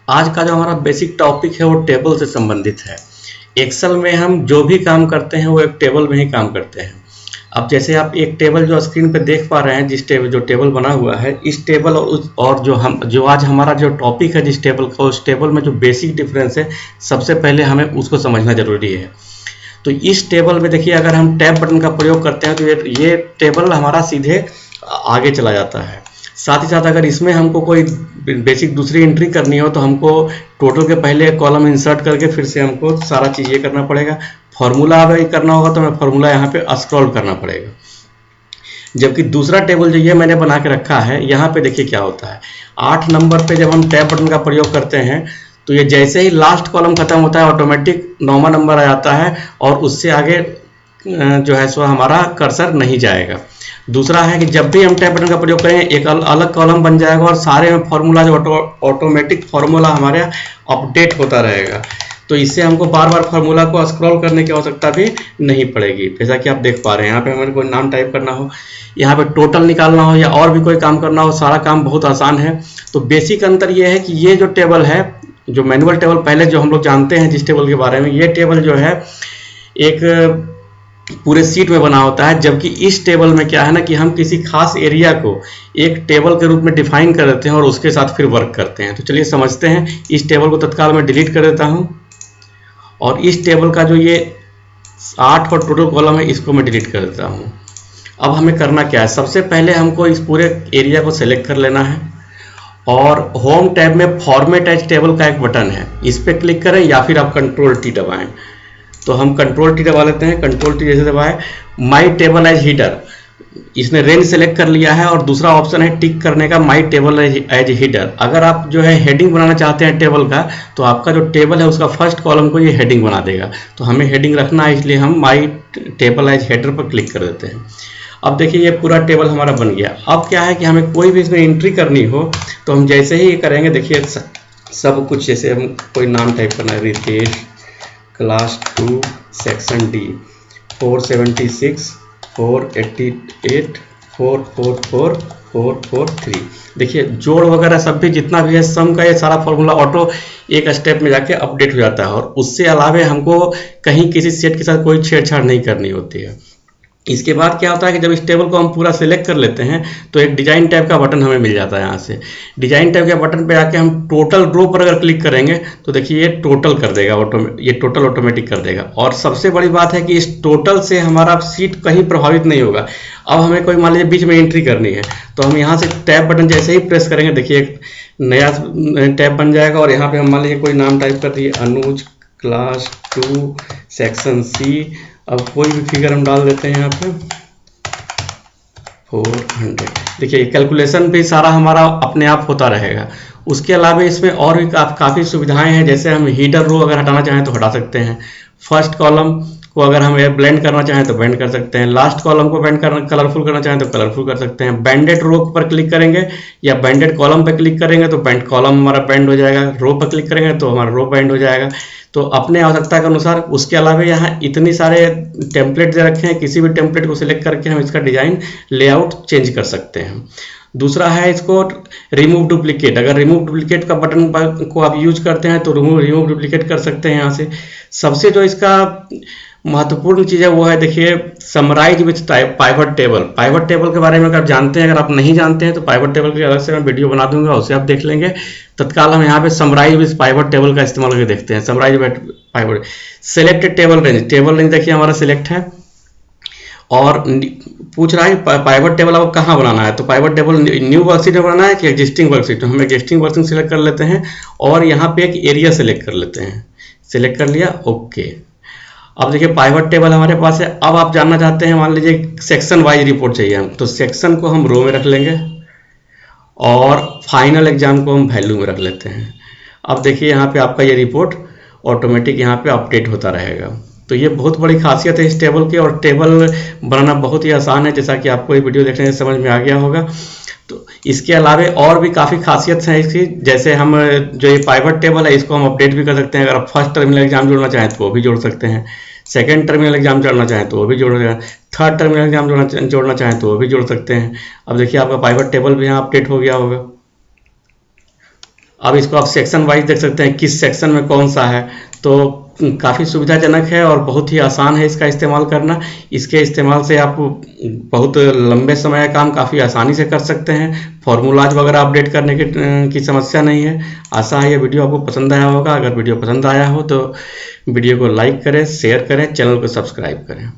आज का जो हमारा बेसिक टॉपिक है वो टेबल से संबंधित है। एक्सेल में हम जो भी काम करते हैं वो एक टेबल में ही काम करते हैं। अब जैसे आप एक टेबल जो स्क्रीन पे देख पा रहे हैं, जो टेबल बना हुआ है, इस टेबल और जो आज हमारा जो टॉपिक है जिस टेबल का, उस टेबल में जो बेसिक डिफरेंस है सबसे पहले हमें उसको समझना जरूरी है। तो इस टेबल में देखिए, अगर हम टैब बटन का प्रयोग करते हैं तो ये टेबल हमारा सीधे आगे चला जाता है। साथ ही साथ अगर इसमें हमको कोई बेसिक दूसरी एंट्री करनी हो तो हमको टोटल के पहले कॉलम इंसर्ट करके फिर से हमको सारा चीज़ ये करना पड़ेगा। फॉर्मूला अगर करना होगा तो हमें फॉर्मूला यहाँ पे स्क्रॉल करना पड़ेगा। जबकि दूसरा टेबल जो ये मैंने बना के रखा है, यहाँ पे देखिए क्या होता है। 8 नंबर पे जब हम टैब बटन का प्रयोग करते हैं तो ये जैसे ही लास्ट कॉलम खत्म होता है ऑटोमेटिक 9वां नंबर आ जाता है और उससे आगे जो है सो हमारा कर्सर नहीं जाएगा। दूसरा है कि जब भी हम टैब बटन का प्रयोग करेंगे एक अलग कॉलम बन जाएगा और सारे में फॉर्मूला जो ऑटोमेटिक फॉर्मूला हमारे अपडेट होता रहेगा। तो इससे हमको बार बार फॉर्मूला को स्क्रॉल करने की आवश्यकता भी नहीं पड़ेगी। जैसा कि आप देख पा रहे हैं, यहाँ पे हमें कोई नाम टाइप करना हो, यहाँ पे टोटल निकालना हो या और भी कोई काम करना हो, सारा काम बहुत आसान है। तो बेसिक अंतर ये है कि ये जो टेबल है, जो मैनुअल टेबल पहले जो हम लोग जानते हैं जिस टेबल के बारे में, ये टेबल जो है एक पूरे सीट में बना होता है। जबकि इस टेबल में क्या है ना कि हम किसी खास एरिया को एक टेबल के रूप में डिफाइन कर देते हैं और उसके साथ फिर वर्क करते हैं। तो चलिए समझते हैं। इस टेबल को तत्काल मैं डिलीट कर देता हूं और इस टेबल का जो ये 8 और टोटल कॉलम है इसको मैं डिलीट कर देता हूं। अब हमें करना क्या है, सबसे पहले हमको इस पूरे एरिया को सेलेक्ट कर लेना है और होम टैब में फॉर्मेट एज टेबल का एक बटन है, इस पर क्लिक करें या फिर आप कंट्रोल टी दबाएं। तो हम कंट्रोल टी दबा लेते हैं। कंट्रोल टी जैसे दबाए, माई टेबल एज हीडर, इसने रेंज सेलेक्ट कर लिया है और दूसरा ऑप्शन है टिक करने का, माई टेबल एज हीडर। अगर आप जो है हेडिंग बनाना चाहते हैं टेबल का, तो आपका जो टेबल है उसका फर्स्ट कॉलम को ये हेडिंग बना देगा। तो हमें हेडिंग रखना है, इसलिए हम माई टेबल एज हेडर पर क्लिक कर देते हैं। अब देखिए ये पूरा टेबल हमारा बन गया। अब क्या है कि हमें कोई भी इसमें एंट्री करनी हो तो हम जैसे ही करेंगे, देखिए सब कुछ, जैसे हम कोई नाम टाइप करना है, रितेश क्लास 2 सेक्शन डी 476 488 444 443। देखिए जोड़ वगैरह सब भी जितना भी है सम का ये सारा फॉर्मूला ऑटो एक स्टेप में जाके अपडेट हो जाता है और उससे अलावे हमको कहीं किसी सेट के साथ कोई छेड़छाड़ नहीं करनी होती है। इसके बाद क्या होता है कि जब इस टेबल को हम पूरा सिलेक्ट कर लेते हैं तो एक डिजाइन टैब का बटन हमें मिल जाता है। यहाँ से डिजाइन टैब के बटन पे आके हम टोटल रो पर अगर क्लिक करेंगे तो देखिए ये टोटल कर देगा, ये टोटल ऑटोमेटिक कर देगा। और सबसे बड़ी बात है कि इस टोटल से हमारा सीट कहीं प्रभावित नहीं होगा। अब हमें कोई मान लीजिए बीच में एंट्री करनी है तो हम यहाँ से टैब बटन जैसे ही प्रेस करेंगे, देखिए एक नया टैब बन जाएगा और यहाँ पे हम मान लीजिए कोई नाम टाइप कर दिए, अनुज क्लास 2 सेक्शन सी। अब कोई भी फिगर हम डाल देते हैं यहाँ पे 400। देखिए कैलकुलेशन भी सारा हमारा अपने आप होता रहेगा। उसके अलावा इसमें और भी काफ़ी सुविधाएं हैं, जैसे हम हीडर रो अगर हटाना चाहें तो हटा सकते हैं। फर्स्ट कॉलम को अगर हम ब्लेंड करना चाहें तो ब्लेंड कर सकते हैं। लास्ट कॉलम को ब्लेंड करना, कलरफुल करना चाहें तो कलरफुल कर सकते हैं। बैंडेड रो पर क्लिक करेंगे या बैंडेड कॉलम पर क्लिक करेंगे तो बैंड कॉलम हमारा बैंड हो जाएगा। रो पर क्लिक करेंगे तो हमारा रो बैंड हो जाएगा। तो अपने आवश्यकता के अनुसार। उसके अलावा यहाँ इतनी सारे टेम्पलेट दे रखे हैं, किसी भी टेम्पलेट को सिलेक्ट करके हम इसका डिजाइन लेआउट चेंज कर सकते हैं। दूसरा है इसको रिमूव डुप्लीकेट। अगर रिमूव डुप्लीकेट का बटन को आप यूज करते हैं तो रिमूव डुप्लीकेट कर सकते हैं यहाँ से। सबसे जो इसका महत्वपूर्ण चीज़ है वो है, देखिए summarize with pivot table. Pivot table के बारे में अगर आप जानते हैं, अगर आप नहीं जानते हैं तो पाइवट टेबल की अलग से मैं वीडियो बना दूंगा, उसे आप देख लेंगे। तत्काल हम यहाँ पे समराइज विथ पाइवट टेबल का इस्तेमाल करके देखते हैं। Summarize with pivot, selected table range. Table range देखिए हमारा सिलेक्ट है और पूछ रहा है पाइवट टेबल आपको कहाँ बनाना है। तो पाइवट टेबल न्यू वर्कशीट में बनाना है कि एग्जिस्टिंग वर्कशीट। तो हम एग्जिस्टिंग वर्कशीट सिलेक्ट कर लेते हैं और यहाँ पे एक एरिया सेलेक्ट कर लेते हैं। सिलेक्ट कर लिया, ओके। अब देखिए पाइवट टेबल हमारे पास है। अब आप जानना चाहते हैं, मान लीजिए सेक्शन वाइज रिपोर्ट चाहिए हम, तो सेक्शन को हम रो में रख लेंगे और फाइनल एग्जाम को हम वैल्यू में रख लेते हैं। अब देखिए यहाँ पे आपका ये रिपोर्ट ऑटोमेटिक यहाँ पे अपडेट होता रहेगा। तो ये बहुत बड़ी खासियत है इस टेबल की और टेबल बनाना बहुत ही आसान है, जैसा कि आपको ये वीडियो देखने से समझ में आ गया होगा। तो इसके अलावा और भी काफ़ी खासियत है इसकी, जैसे हम जो ये पाइवट टेबल है इसको हम अपडेट भी कर सकते हैं। अगर आप फर्स्ट टर्मिनल एग्जाम जोड़ना चाहें तो वो भी जोड़ सकते हैं, सेकंड टर्मिनल एग्जाम जोड़ना चाहें तो वो भी जोड़ सकते हैं, थर्ड टर्मिनल एग्जाम जोड़ना चाहें तो वो भी जोड़ सकते हैं। अब देखिए आपका पाइवट टेबल भी यहाँ अपडेट हो गया होगा। अब इसको आप सेक्शन वाइज देख सकते हैं किस सेक्शन में कौन सा है। तो काफ़ी सुविधाजनक है और बहुत ही आसान है इसका इस्तेमाल करना। इसके इस्तेमाल से आप बहुत लंबे समय का काम काफ़ी आसानी से कर सकते हैं। फार्मूलाज वगैरह अपडेट करने की समस्या नहीं है। आशा है ये वीडियो आपको पसंद आया होगा। अगर वीडियो पसंद आया हो तो वीडियो को लाइक करें, शेयर करें, चैनल को सब्सक्राइब करें।